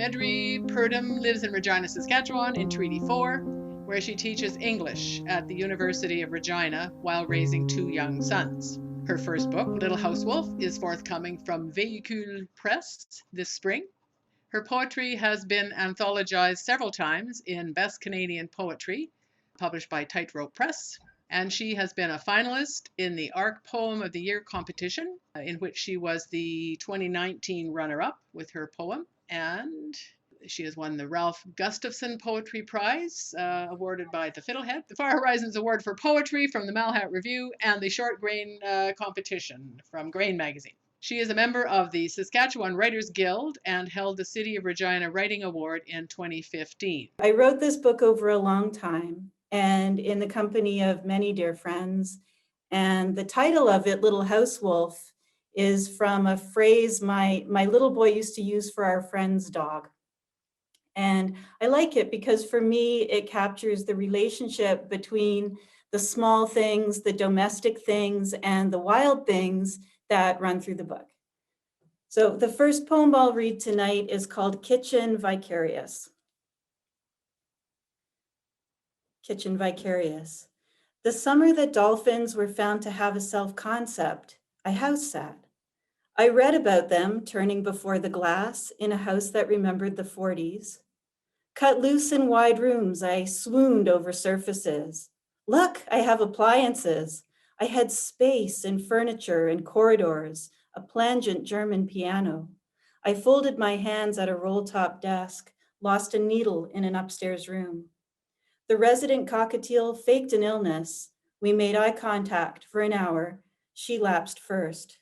Medrie Purdham lives in Regina, Saskatchewan in Treaty 4, where she teaches English at the University of Regina while raising 2 young sons. Her first book, Little Housewolf, is forthcoming from Véhicule Press this spring. Her poetry has been anthologized several times in Best Canadian Poetry, published by Tightrope Press, and she has been a finalist in the ARC Poem of the Year competition, in which she was the 2019 runner-up with her poem, and she has won the Ralph Gustafson Poetry Prize, awarded by the Fiddlehead, the Far Horizons Award for Poetry from the Malhat Review, and the Short Grain competition from Grain Magazine. She is a member of the Saskatchewan Writers Guild and held the City of Regina Writing Award in 2015. I wrote this book over a long time and in the company of many dear friends. And the title of it, Little Housewolf, is from a phrase my little boy used to use for our friend's dog. And I like it because for me, it captures the relationship between the small things, the domestic things, and the wild things that run through the book. So the first poem I'll read tonight is called Kitchen Vicarious. Kitchen Vicarious. The summer that dolphins were found to have a self-concept, I house sat. I read about them turning before the glass in a house that remembered the 40s. Cut loose in wide rooms, I swooned over surfaces. Look, I have appliances. I had space and furniture and corridors, a plangent German piano. I folded my hands at a roll-top desk, lost a needle in an upstairs room. The resident cockatiel faked an illness. We made eye contact for an hour. She lapsed first.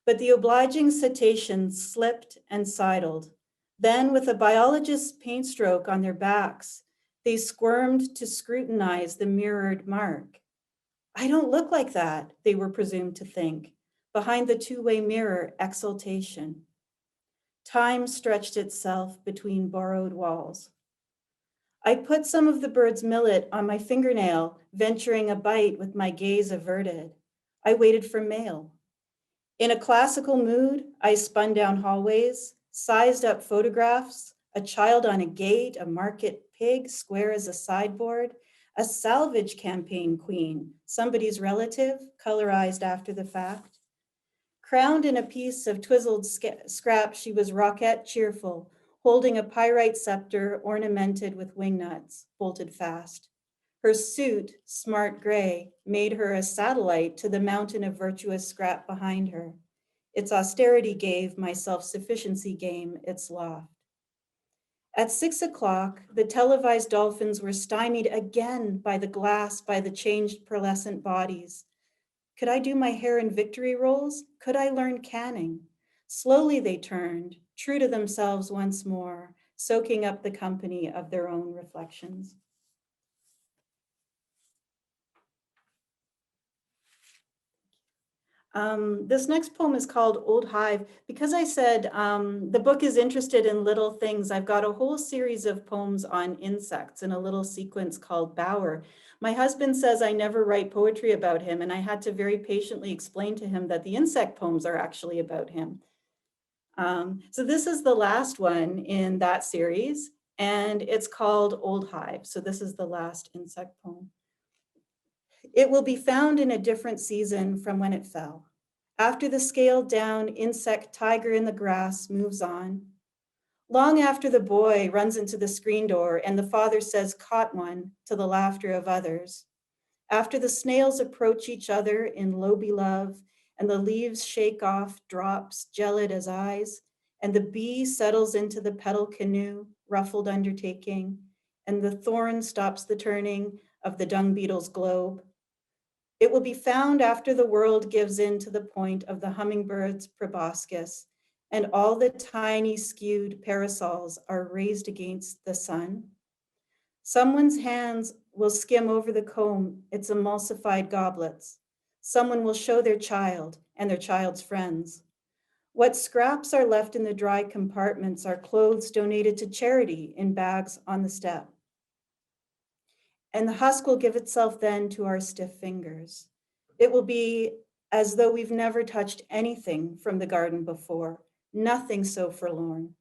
But the obliging cetaceans slipped and sidled. Then, with a biologist's paint stroke on their backs, they squirmed to scrutinize the mirrored mark. I don't look like that, they were presumed to think. Behind the two-way mirror, exultation. Time stretched itself between borrowed walls. I put some of the bird's millet on my fingernail, venturing a bite with my gaze averted. I waited for mail. In a classical mood, I spun down hallways, sized up photographs, a child on a gate, a market pig square as a sideboard, a salvage campaign queen, somebody's relative, colorized after the fact. Crowned in a piece of twizzled scrap, she was rockette cheerful, holding a pyrite scepter ornamented with wingnuts, bolted fast. Her suit, smart gray, made her a satellite to the mountain of virtuous scrap behind her. Its austerity gave my self-sufficiency game its loft. At 6 o'clock, the televised dolphins were stymied again by the glass, by the changed pearlescent bodies. Could I do my hair in victory rolls? Could I learn canning? Slowly they turned, true to themselves once more, soaking up the company of their own reflections. This next poem is called Old Hive. Because I said the book is interested in little things, I've got a whole series of poems on insects in a little sequence called Bower. My husband says I never write poetry about him, and I had to very patiently explain to him that the insect poems are actually about him. So this is the last one in that series, and it's called Old Hive. So this is the last insect poem. It will be found in a different season from when it fell. After the scaled down insect tiger in the grass moves on, long after the boy runs into the screen door and the father says, "Caught one," to the laughter of others. After the snails approach each other in low love and the leaves shake off drops gelid as eyes, and the bee settles into the petal canoe, ruffled undertaking, and the thorn stops the turning of the dung beetle's globe. It will be found after the world gives in to the point of the hummingbird's proboscis, and all the tiny skewed parasols are raised against the sun. Someone's hands will skim over the comb, its emulsified goblets. Someone will show their child and their child's friends. What scraps are left in the dry compartments are clothes donated to charity in bags on the step. And the husk will give itself then to our stiff fingers. It will be as though we've never touched anything from the garden before, nothing so forlorn.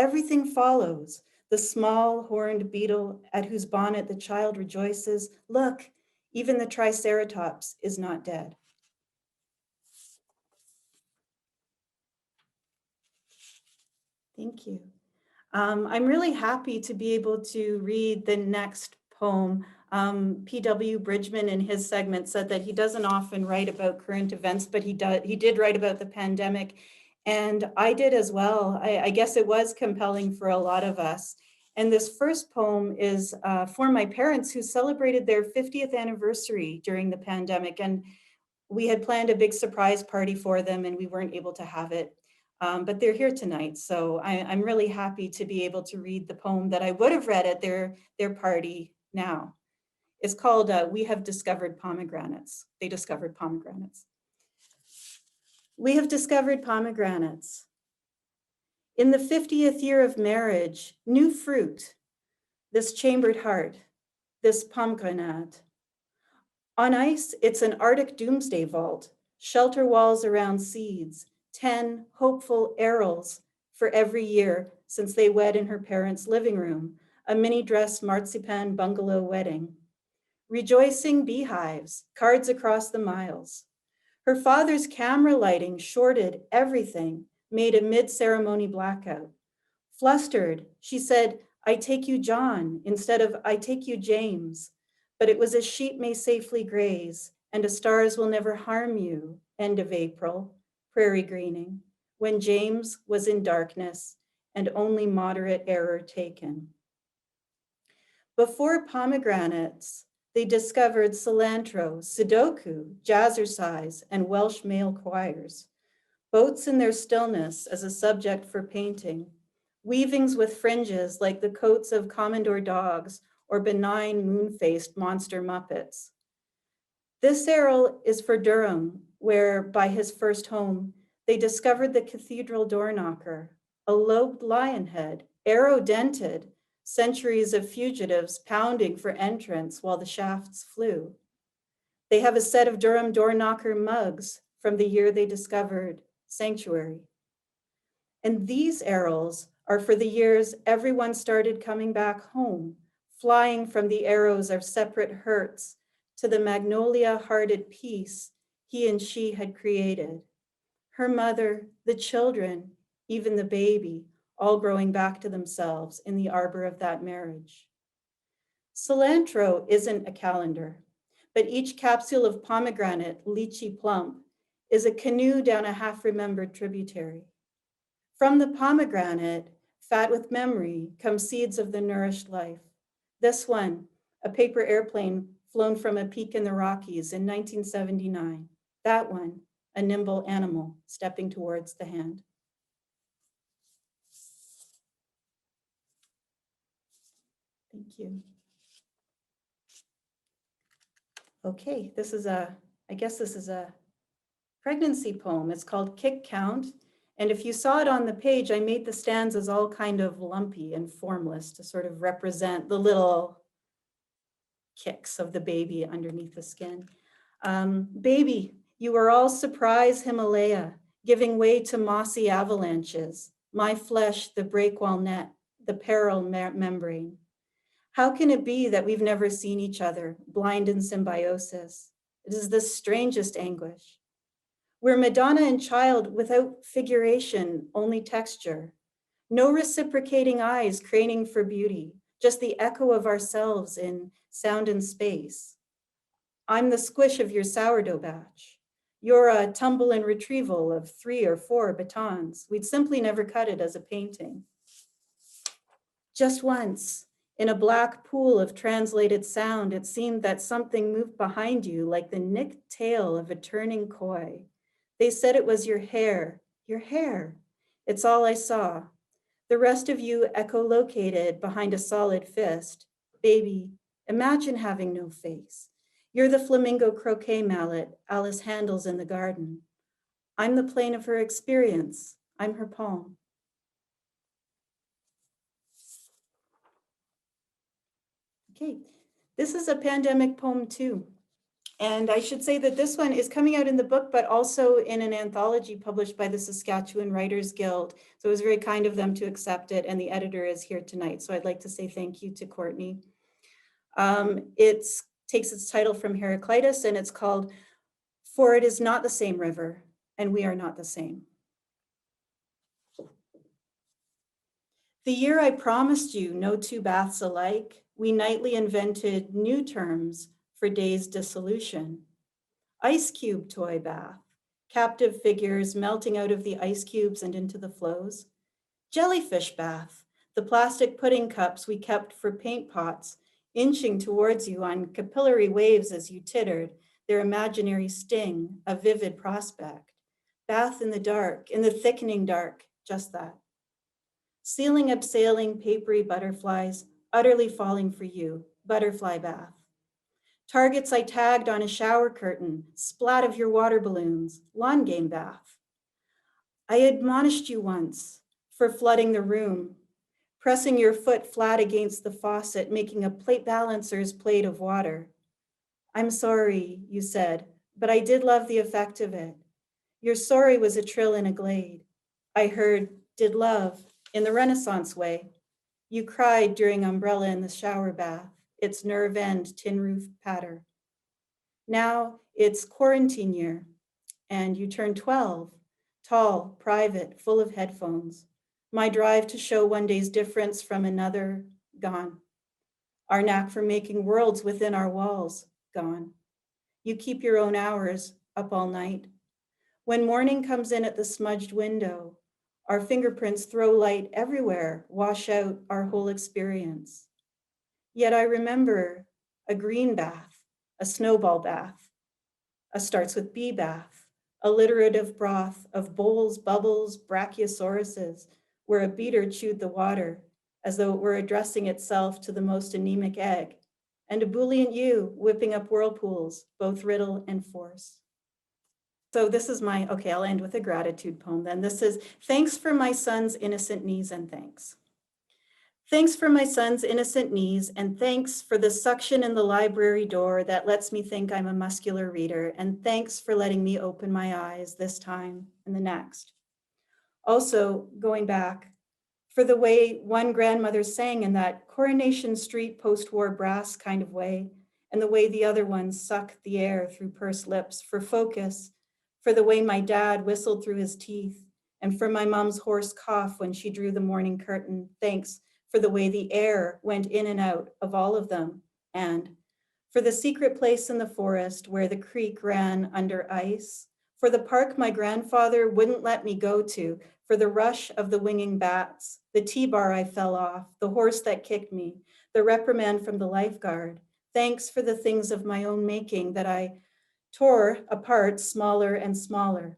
everything follows. The small horned beetle at whose bonnet the child rejoices. Look, even the triceratops is not dead. Thank you. I'm really happy to be able to read the next poem. P.W. Bridgman in his segment said that he doesn't often write about current events, but he did write about the pandemic. And I did as well. I guess it was compelling for a lot of us. And this first poem is for my parents who celebrated their 50th anniversary during the pandemic. And we had planned a big surprise party for them and we weren't able to have it. But they're here tonight. So I'm really happy to be able to read the poem that I would have read at their party now. It's called We Have Discovered Pomegranates. They discovered pomegranates. We have discovered pomegranates. In the 50th year of marriage, new fruit, this chambered heart, this pomegranate. On ice, it's an Arctic doomsday vault, shelter walls around seeds, 10 hopeful arils for every year since they wed in her parents' living room, a mini dress marzipan bungalow wedding. Rejoicing beehives, cards across the miles. Her father's camera lighting shorted everything, made a mid-ceremony blackout. Flustered, she said, I take you John, instead of I take you James. But it was a sheep may safely graze, and a stars will never harm you, end of April, prairie greening, when James was in darkness and only moderate error taken. Before pomegranates, they discovered cilantro, Sudoku, jazzercise, and Welsh male choirs. Boats in their stillness as a subject for painting. Weavings with fringes like the coats of Commodore dogs or benign moon-faced monster muppets. This aril is for Durham, where by his first home, they discovered the cathedral door knocker, a lobed lion head, arrow-dented, centuries of fugitives pounding for entrance while the shafts flew. They have a set of Durham door knocker mugs from the year they discovered sanctuary. And these arils are for the years everyone started coming back home, flying from the arrows of separate hurts to the magnolia-hearted peace he and she had created. Her mother, the children, even the baby, all growing back to themselves in the arbor of that marriage. Cilantro isn't a calendar, but each capsule of pomegranate, lychee plump, is a canoe down a half-remembered tributary. From the pomegranate, fat with memory, come seeds of the nourished life. This one, a paper airplane flown from a peak in the Rockies in 1979. That one, a nimble animal stepping towards the hand. Thank you. Okay, I guess this is a pregnancy poem. It's called Kick Count. And if you saw it on the page, I made the stanzas all kind of lumpy and formless to sort of represent the little kicks of the baby underneath the skin. Baby, you are all surprise Himalaya, giving way to mossy avalanches. My flesh, the breakwall net, the peril membrane. How can it be that we've never seen each other, blind in symbiosis? It is the strangest anguish. We're Madonna and child without figuration, only texture. No reciprocating eyes craning for beauty, just the echo of ourselves in sound and space. I'm the squish of your sourdough batch. You're a tumble and retrieval of 3 or 4 batons. We'd simply never cut it as a painting. Just once, in a black pool of translated sound, it seemed that something moved behind you like the nicked tail of a turning koi. They said it was your hair, your hair. It's all I saw. The rest of you echolocated behind a solid fist. Baby, imagine having no face. You're the flamingo croquet mallet Alice handles in the garden. I'm the plane of her experience. I'm her palm. Okay, this is a pandemic poem too. And I should say that this one is coming out in the book, but also in an anthology published by the Saskatchewan Writers Guild. So it was very kind of them to accept it, and the editor is here tonight. So I'd like to say thank you to Courtney. It takes its title from Heraclitus, and it's called "For It Is Not the Same River, and We Are Not the Same." The year I promised you no two baths alike, we nightly invented new terms for day's dissolution. Ice cube toy bath, captive figures melting out of the ice cubes and into the flows. Jellyfish bath, the plastic pudding cups we kept for paint pots, inching towards you on capillary waves as you tittered, their imaginary sting, a vivid prospect. Bath in the dark, in the thickening dark, just that. Ceiling abseiling papery butterflies, utterly falling for you, butterfly bath. Targets I tagged on a shower curtain, splat of your water balloons, lawn game bath. I admonished you once for flooding the room, pressing your foot flat against the faucet, making a plate balancer's plate of water. I'm sorry, you said, but I did love the effect of it. Your sorry was a trill in a glade. I heard, did love, in the Renaissance way. You cried during umbrella in the shower bath, its nerve end tin roof patter. Now it's quarantine year, and you turn 12, tall, private, full of headphones. My drive to show one day's difference from another, gone. Our knack for making worlds within our walls, gone. You keep your own hours, up all night. When morning comes in at the smudged window, our fingerprints throw light everywhere, wash out our whole experience. Yet I remember a green bath, a snowball bath, a starts with B bath, alliterative broth of bowls, bubbles, brachiosauruses, where a beater chewed the water as though it were addressing itself to the most anemic egg, and a bouillient you whipping up whirlpools, both riddle and force. So this is okay, I'll end with a gratitude poem then. This is, thanks for my son's innocent knees and thanks. Thanks for my son's innocent knees, and thanks for the suction in the library door that lets me think I'm a muscular reader, and thanks for letting me open my eyes this time and the next. Also, going back, for the way one grandmother sang in that Coronation Street post-war brass kind of way, and the way the other ones sucked the air through pursed lips, for focus, for the way my dad whistled through his teeth, and for my mom's hoarse cough when she drew the morning curtain, thanks for the way the air went in and out of all of them, and for the secret place in the forest where the creek ran under ice, for the park my grandfather wouldn't let me go to, for the rush of the winging bats, the T-bar I fell off, the horse that kicked me, the reprimand from the lifeguard. Thanks for the things of my own making that I tore apart smaller and smaller.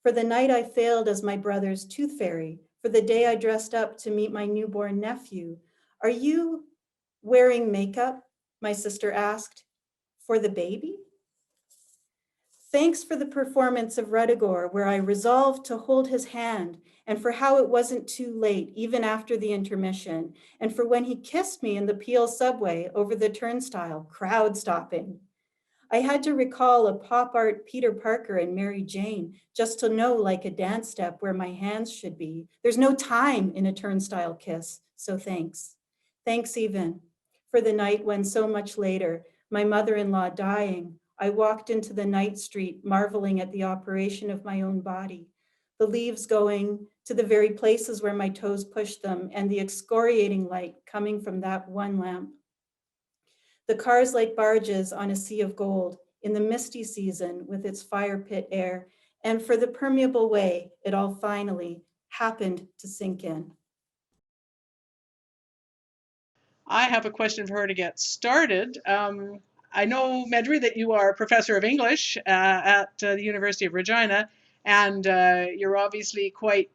For the night I failed as my brother's tooth fairy, for the day I dressed up to meet my newborn nephew. Are you wearing makeup? My sister asked. For the baby? Thanks for the performance of Ruddigore, where I resolved to hold his hand, and for how it wasn't too late, even after the intermission, and for when he kissed me in the Peel subway over the turnstile, crowd stopping. I had to recall a pop art Peter Parker and Mary Jane just to know, like a dance step, where my hands should be. There's no time in a turnstile kiss, so thanks. Thanks even for the night when so much later, my mother-in-law dying, I walked into the night street marveling at the operation of my own body, the leaves going to the very places where my toes pushed them, and the excoriating light coming from that one lamp. The cars like barges on a sea of gold in the misty season with its fire pit air, and for the permeable way it all finally happened to sink in. I have a question for her to get started. I know, Medrie, that you are a professor of English at the University of Regina, and you're obviously quite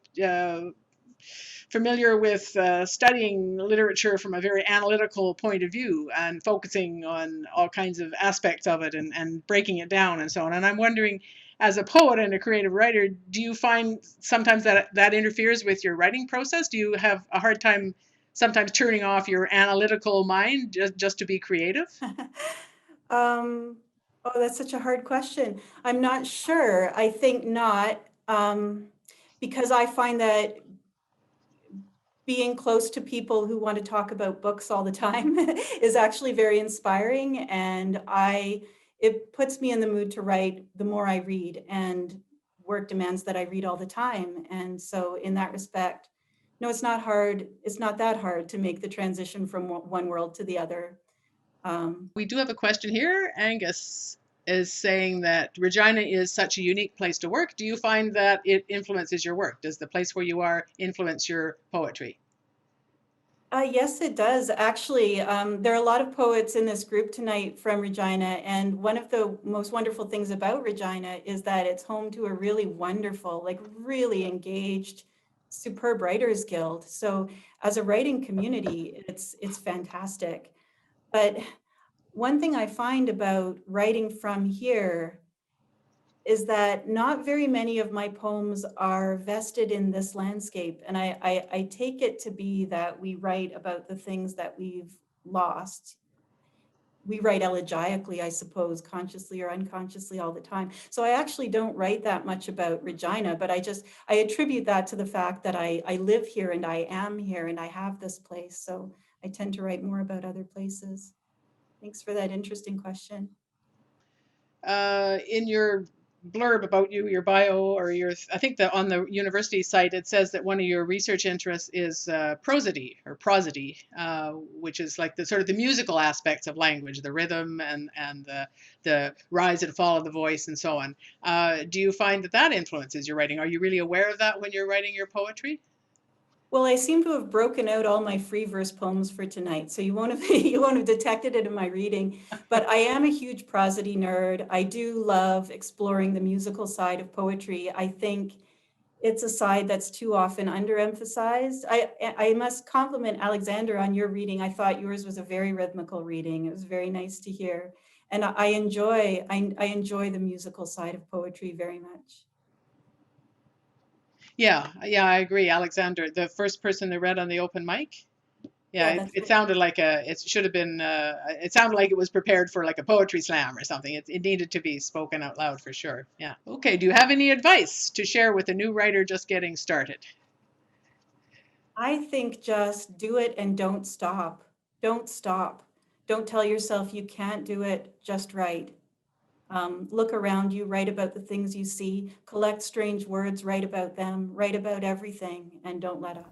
familiar with studying literature from a very analytical point of view and focusing on all kinds of aspects of it and breaking it down and so on. And I'm wondering, as a poet and a creative writer, do you find sometimes that interferes with your writing process? Do you have a hard time sometimes turning off your analytical mind just to be creative? Oh, that's such a hard question. I'm not sure. I think not, because I find that being close to people who want to talk about books all the time is actually very inspiring, and it puts me in the mood to write the more I read, and work demands that I read all the time. And so in that respect, no, it's not hard. It's not that hard to make the transition from one world to the other. We do have a question here. Angus is saying that Regina is such a unique place to work. Do you find that it influences your work? Does the place where you are influence your poetry? Yes, it does. Actually, there are a lot of poets in this group tonight from Regina, and one of the most wonderful things about Regina is that it's home to a really wonderful, like really engaged, superb writers guild. So as a writing community, it's fantastic. But one thing I find about writing from here is that not very many of my poems are vested in this landscape. And I take it to be that we write about the things that we've lost. We write elegiacally, I suppose, consciously or unconsciously all the time. So I actually don't write that much about Regina, but I attribute that to the fact that I live here and I am here and I have this place. So I tend to write more about other places. Thanks for that interesting question. In your blurb about you, your bio, or I think that on the university site, it says that one of your research interests is prosody or prosody, which is like the sort of the musical aspects of language, the rhythm and the rise and fall of the voice and so on. Do you find that that influences your writing? Are you really aware of that when you're writing your poetry? Well, I seem to have broken out all my free verse poems for tonight, so you won't have you won't have detected it in my reading. But I am a huge prosody nerd. I do love exploring the musical side of poetry. I think it's a side that's too often underemphasized. I must compliment Alexander on your reading. I thought yours was a very rhythmical reading. It was very nice to hear, and I enjoy the musical side of poetry very much. Yeah, I agree. Alexander, the first person that read on the open mic. Yeah, Yeah, it, that's it right. sounded like it should have been, it sounded like it was prepared for like a poetry slam or something. It needed to be spoken out loud for sure. Yeah. Okay. Do you have any advice to share with a new writer just getting started? I think just do it and don't stop. Don't stop. Don't tell yourself you can't do it. Just write. Look around you, write about the things you see, collect strange words, write about them, write about everything, and don't let up.